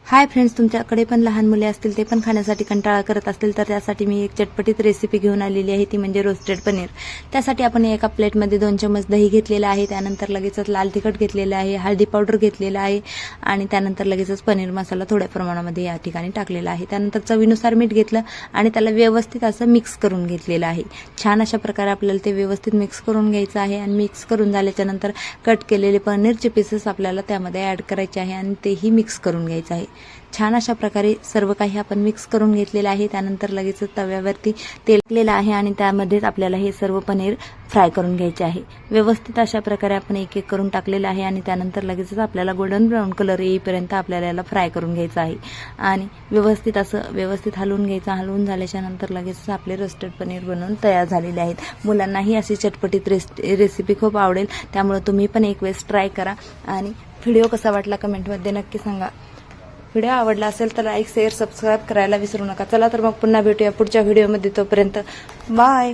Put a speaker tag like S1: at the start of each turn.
S1: Hi friends, तुमच्याकडे पण लहान मुले असतील, ते पण खाण्यासाठी कंटाळा करत असतील, तर त्यासाठी मी एक चटपटीत रेसिपी घेऊन आलेली आहे, ती म्हणजे रोस्टेड पनीर। त्यासाठी आपण एका प्लेटमध्ये 2 चमच दही घेतलेला आहे, त्यानंतर लगेचच लाल तिखट घेतलेलं आहे, हळदी पावडर घेतलेला आहे आणि त्यानंतर लगेचच पनीर मसाला थोड्या प्रमाणामध्ये या ठिकाणी टाकलेला आहे। त्यानंतर चवीनुसार मीठ घेतलं आणि त्याला व्यवस्थित असं मिक्स करून घेतलेलं आहे। छान अशा प्रकारे आपल्याला ते व्यवस्थित मिक्स करून घ्यायचं आहे आणि मिक्स करून झाल्याच्या नंतर कट केलेले पनीरचे पीसेस आपल्याला त्यामध्ये ॲड करायचे आहे आणि तेही मिक्स करून घ्यायचं आहे। छान अशा प्रकारे सर्व काही आपण मिक्स करून घेतलेलं आहे। त्यानंतर लगेच तव्यावरती तेल टाकलेलं आहे आणि त्यामध्येच आपल्याला हे सर्व पनीर फ्राय करून घ्यायचे आहे। व्यवस्थित अशा प्रकारे आपण एक एक करून टाकलेलं आहे आणि त्यानंतर लगेचच आपल्याला गोल्डन ब्राऊन कलर येईपर्यंत आपल्याला याला फ्राय करून घ्यायचं आहे आणि व्यवस्थित हलवून घ्यायचं। हलवून झाल्याच्या नंतर लगेचच आपले रोस्टेड पनीर बनवून तयार झालेले आहेत। मुलांनाही अशी चटपटीत रेसिपी खूप आवडेल, त्यामुळे तुम्ही पण एक वेळेस ट्राय करा आणि व्हिडिओ कसा वाटला कमेंटमध्ये नक्की सांगा। व्हिडिओ आवडला असेल तर लाईक, शेअर, सबस्क्राईब करायला विसरू नका। चला तर मग पुन्हा भेटूया पुढच्या व्हिडिओमध्ये, तोपर्यंत बाय।